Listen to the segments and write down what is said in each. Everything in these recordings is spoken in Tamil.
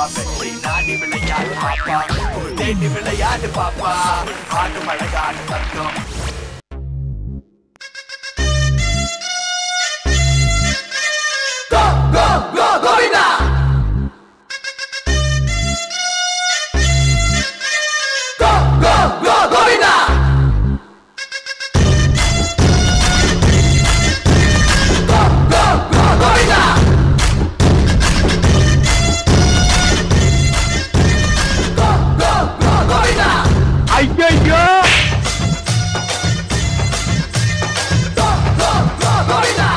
மாமே நாடி விளையாடு பாப்பா தேடி விளையாடு பாப்பா ஆடு மழகாடு தந்தோம் Go go go Govinda Go go go Govinda Go go go Govinda Go go go Govinda Ayyo Go go go Govinda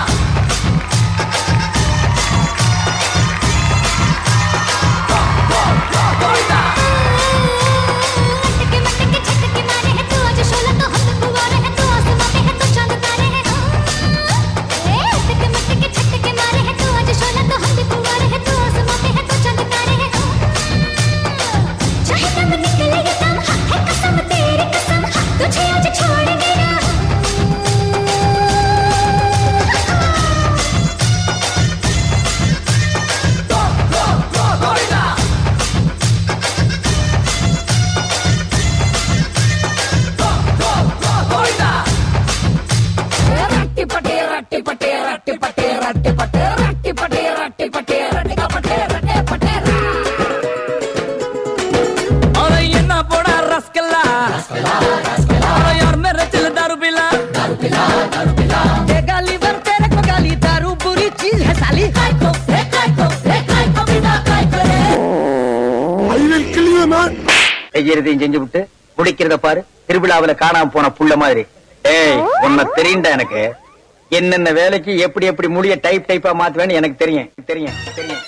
செஞ்சு விட்டு முடிக்கிறத பாரு திருவிழாவில காணாம போன புள்ள மாதிரி ஏய் உன்னை தெரியுண்டா எனக்கு என்னென்ன வேலைக்கு எப்படி எப்படி முடிய டைப் டைப்பா மாத்துவேன்னு எனக்கு தெரியும் தெரியும் தெரியும்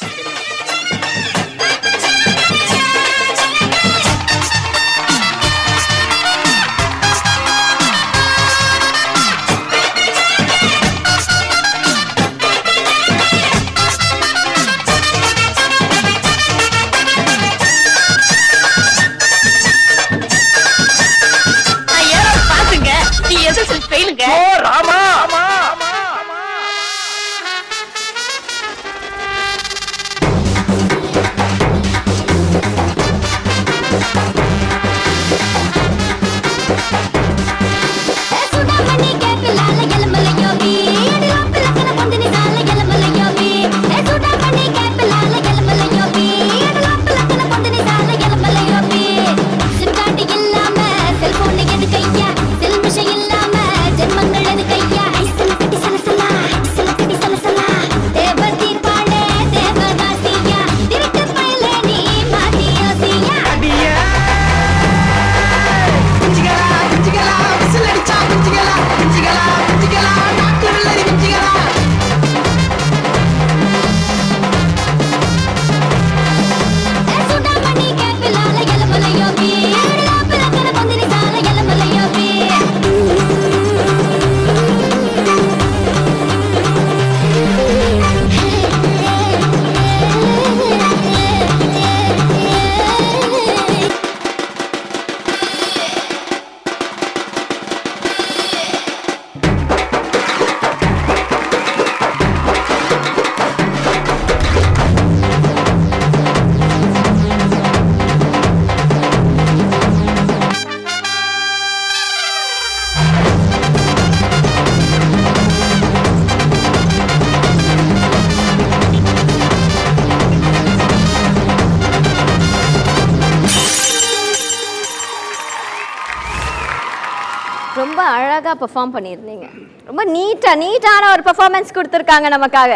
ரொம்ப அழகா பெர்ஃபார்ம் பண்ணியிருந்தீங்க. ரொம்ப நீட்டான ஒரு பெர்ஃபார்மன்ஸ் கொடுத்துருக்காங்க நமக்காக.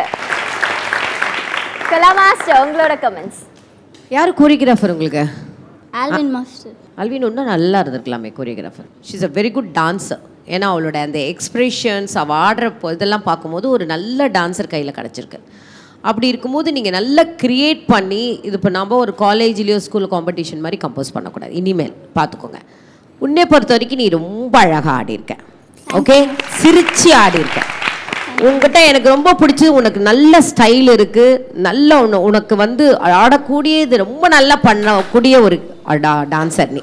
கலா மாஸ்டர் உங்களோட கமெண்ட்ஸ். யார் கோரியோகிராஃபர் உங்களுக்கு? Alvin master. ஆல்வின் இன்னும் நல்லா இருந்திருக்கலாமே choreographer. She is a very good dancer. ஏன்னா அவளோட அந்த எக்ஸ்பிரஷன்ஸ் அவள் ஆடுற இதெல்லாம் பார்க்கும்போது ஒரு நல்ல டான்ஸர் கையில் கிடச்சிருக்கு. அப்படி இருக்கும்போது நீங்கள் நல்லா க்ரியேட் பண்ணி இது இப்போ நம்ம ஒரு காலேஜ்லேயோ ஸ்கூல் காம்படிஷன் மாதிரி கம்போஸ் பண்ணக்கூடாது. இனிமேல் பார்த்துக்கோங்க. உன்னை பொறுத்த வரைக்கும் நீ ரொம்ப அழகாக ஆடியிருக்க. ஓகே, சிரிச்சு ஆடியிருக்க. உங்ககிட்ட எனக்கு ரொம்ப பிடிச்சது உனக்கு நல்ல ஸ்டைல் இருக்குது. நல்ல உனக்கு வந்து ஆடக்கூடியது ரொம்ப நல்லா பண்ணக்கூடிய ஒரு டான்ஸர் நீ.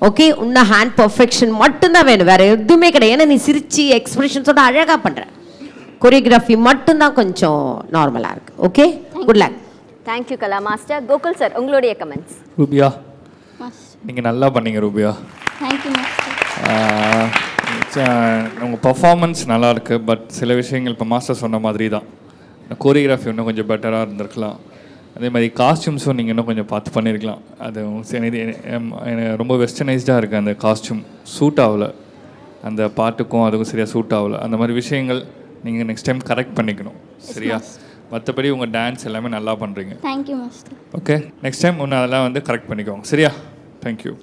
ஓகே, உன்ன ஹேண்ட் பர்ஃபெக்ஷன் மட்டும்தான் வேணும், வேறு எதுவுமே கிடையாது. ஏன்னா நீ சிரிச்சு எக்ஸ்பிரஷன்ஸோட அழகாக பண்ணுற. கொரியோகிராஃபி மட்டும்தான் கொஞ்சம் நார்மலாக இருக்குது. Okay, good luck. தேங்க்யூ கலா மாஸ்டர். கோகுல் சார் உங்களுடைய கமெண்ட்ஸ். ரூபியா Master. நீங்கள் நல்லா பண்ணீங்க ரூபியா. Thank you, Master. உங்கள் பர்ஃபார்மன்ஸ் நல்லா இருக்குது. பட் சில விஷயங்கள் இப்போ மாஸ்டர் சொன்ன மாதிரி தான், கோரியோகிராஃபி இன்னும் கொஞ்சம் பெட்டராக இருந்திருக்கலாம். அதே மாதிரி காஸ்டியூம்ஸும் நீங்கள் இன்னும் கொஞ்சம் பார்த்து பண்ணியிருக்கலாம். அது எனக்கு ரொம்ப வெஸ்டர்னைஸ்டாக இருக்குது அந்த காஸ்டியூம், சூட் ஆகலை. அந்த பாட்டுக்கும் அதுக்கும் சரியாக சூட் ஆகலை. அந்த மாதிரி விஷயங்கள் நீங்கள் நெக்ஸ்ட் டைம் கரெக்ட் பண்ணிக்கணும். சரியா? மற்றபடி உங்கள் டான்ஸ் எல்லாமே நல்லா பண்ணுறீங்க. Thank you, Master. Okay, next time ஒன்று அதெல்லாம் வந்து கரெக்ட் பண்ணிக்கோங்க. சரியா? தேங்க்யூ.